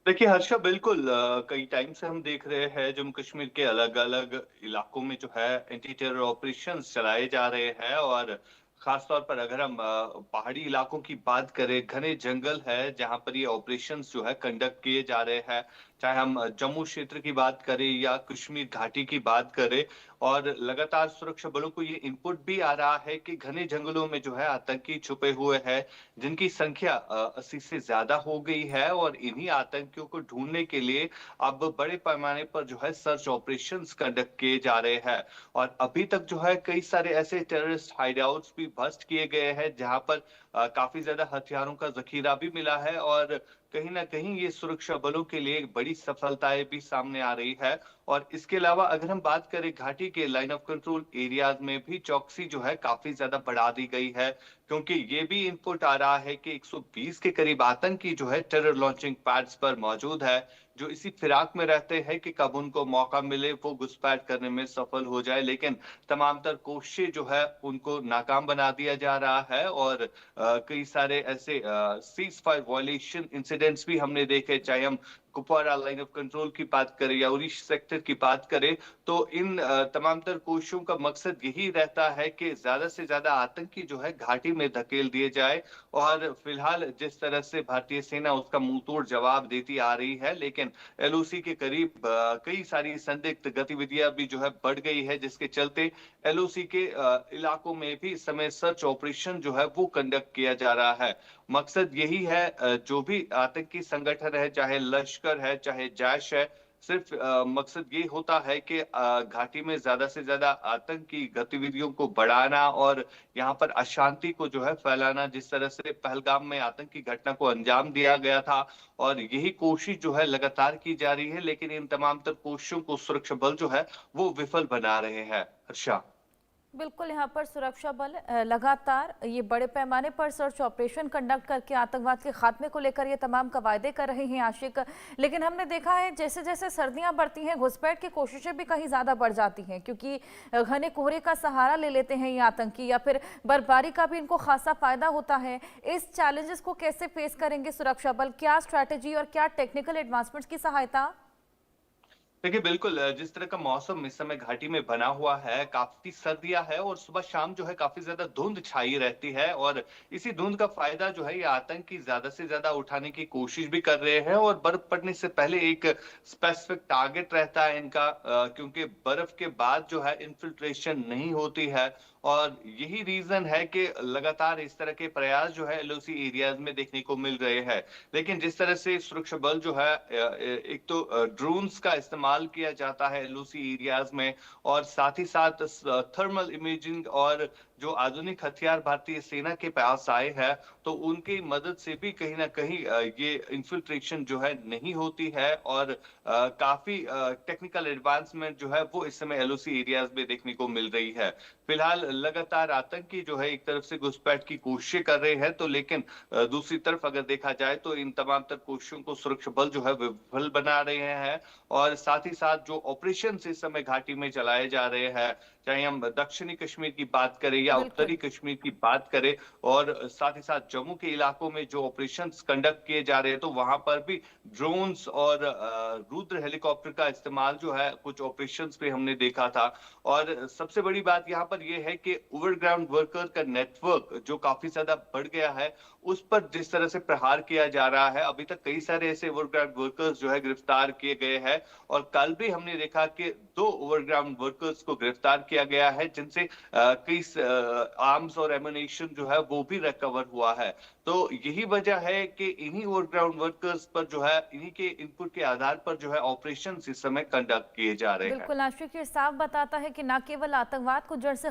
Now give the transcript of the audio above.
देखिए हर्षा बिल्कुल कई टाइम से हम देख रहे हैं जम्मू कश्मीर के अलग-अलग इलाकों में जो है एंटी टेरर ऑपरेशंस चलाए जा रहे हैं और खास तौर पर अगर हम पहाड़ी इलाकों की बात करें, घने जंगल है जहाँ पर ये ऑपरेशंस जो है कंडक्ट किए जा रहे हैं। चाहे हम जम्मू क्षेत्र की बात करें या कश्मीर घाटी की बात करें और लगातार सुरक्षा बलों को ये इनपुट भी आ रहा है कि घने जंगलों में जो है आतंकी छुपे हुए हैं जिनकी संख्या 80 से ज़्यादा हो गई है और इन्हीं आतंकियों को ढूँढने के लिए अब बड़े पैमाने पर जो है सर्च ऑपरेशंस कंडक्ट किए जा रहे हैं। और अभी तक जो है कई सारे ऐसे टेररिस्ट हाइडआउट्स भी ध्वस्त किए गए हैं जहाँ पर काफ़ी ज़्यादा हथियारों का ज़खीरा भी मिला है और कहीं न कहीं ये सुरक्षा बलों के लिए एक बड़ी सफलताएँ भी सामने आ रही है। और इसके अलावा अगर हम बात करें घाटी के लाइन ऑफ कंट्रोल एरियाज़ में भी चौकसी जो है काफ़ी ज़्यादा बढ़ा दी गई है। क्योंकि ये भी इनपुट आ रहा है कि 120 के करीब आतंकी जो है टेरर लॉन्चिंग पैड्स पर मौजूद है, जो इसी फिराक में रहते हैं कि कब उनको मौका मिले वो घुसपैठ करने में सफल हो जाए। लेकिन तमाम तर कोशिशें जो है उनको नाकाम बना दिया जा रहा है और कई सारे ऐसे सीज़ फायर वायलेशन इंसिडेंट्स भी हमने देखे, चाहे हम कुपवाड़ा लाइन ऑफ कंट्रोल की बात करें या उरी सेक्टर की बात करें, तो इन तमाम तर कोशिशों का मकसद यही रहता है कि ज़्यादा से ज़्यादा आतंकी जो है घाटी में धकेल दिए जाए और फिलहाल जिस तरह से भारतीय सेना उसका मुंहतोड़ जवाब देती आ रही है, लेकिन एलओसी के करीब कई सारी संदिग्ध गतिविधियां भी जो है बढ़ गई है, जिसके चलते एलओसी के इलाकों में भी इस समय सर्च ऑपरेशन जो है वो कंडक्ट किया जा रहा है। मकसद यही है जो भी आतंकी संगठन है, चाहे लश्कर है, चाहे जैश है, सिर्फ मकसद ये होता है कि घाटी में ज़्यादा से ज़्यादा आतंकी गतिविधियों को बढ़ाना और यहाँ पर अशांति को जो है फैलाना, जिस तरह से पहलगाम में आतंकी घटना को अंजाम दिया गया था और यही कोशिश जो है लगातार की जा रही है, लेकिन इन तमाम तर कोशिशों को सुरक्षा बल जो है, वो विफल बना रहे हैं। हर्षा। बिल्कुल, यहाँ पर सुरक्षा बल लगातार ये बड़े पैमाने पर सर्च ऑपरेशन कंडक्ट करके आतंकवाद के खात्मे को लेकर ये तमाम कवायदे कर रहे हैं आशिक। लेकिन हमने देखा है जैसे जैसे सर्दियां बढ़ती हैं घुसपैठ की कोशिशें भी कहीं ज़्यादा बढ़ जाती हैं, क्योंकि घने कोहरे का सहारा ले लेते हैं ये आतंकी, या फिर बर्फबारी का भी इनको खासा फायदा होता है। इस चैलेंजेस को कैसे फेस करेंगे सुरक्षा बल? क्या स्ट्रैटेजी और क्या टेक्निकल एडवांसमेंट्स की सहायता? देखिए बिल्कुल जिस तरह का मौसम इस समय घाटी में बना हुआ है, काफ़ी सर्दियाँ है और सुबह-शाम जो है काफ़ी ज़्यादा धुंध छाई रहती है और इसी धुंध का फ़ायदा जो है ये आतंकी ज़्यादा से ज़्यादा उठाने की कोशिश भी कर रहे हैं और बर्फ़ पड़ने से पहले एक स्पेसिफ़िक टारगेट रहता है इनका, क्योंकि बर्फ़ के बाद जो है इन्फिल्ट्रेशन नहीं होती है और यही रीज़न है कि लगातार इस तरह के प्रयास जो है एलओसी एरियाज़ में देखने को मिल रहे हैं। लेकिन जिस तरह से सुरक्षा बल जो है एक तो ड्रोन्स का इस्तेमाल किया जाता है एलओसी एरियाज में और साथ ही साथ थर्मल इमेजिंग और जो आधुनिक हथियार भारतीय सेना के पास आए हैं, तो उनकी मदद से भी कहीं न कहीं ये इन्फिल्ट्रेशन जो है नहीं होती है और काफ़ी टेक्निकल एडवांसमेंट जो है वो इस समय एलओसी एरियाज में देखने को मिल रही है। फिलहाल लगातार आतंकी जो है एक तरफ से घुसपैठ की कोशिशें कर रहे हैं, तो लेकिन दूसरी तरफ अगर देखा जाए तो इन तमाम तर कोशिशों को सुरक्षा बल जो है विफल बना रहे हैं और साथ ही साथ जो ऑपरेशन इस समय घाटी में चलाए जा रहे हैं, चाहे हम दक्षिणी कश्मीर की बात करें या बिल्कुल। उत्तरी कश्मीर की बात करें और साथ ही साथ जम्मू के इलाकों में जो ऑपरेशंस कंडक्ट किए जा रहे हैं, तो वहां पर भी ड्रोन्स और रुद्र हेलीकॉप्टर का इस्तेमाल जो है कुछ ऑपरेशंस पे हमने देखा था। और सबसे बड़ी बात यहाँ पर यह है कि ओवरग्राउंड वर्कर का नेटवर्क जो काफी ज्यादा बढ़ गया है, उस पर जिस तरह से प्रहार किया जा रहा है, अभी तक कई सारे ऐसे ओवरग्राउंड वर्कर्स जो है गिरफ्तार किए गए हैं और कल भी हमने देखा कि 2 ओवरग्राउंड वर्कर्स को गिरफ्तार किया गया है, जिनसे कई आर्म्स और एमुनिशन जो है वो भी रिकवर हुआ है। तो यही वजह है कि इन्हीं ओवरग्राउंड वर्कर्स पर जो है इन्हीं के इनपुट के आधार पर जो है ऑपरेशन इस समय कंडक्ट किए जा रहे हैं। बिल्कुल, आशिक ये साफ बताता है कि न केवल आतंकवाद को जड़ से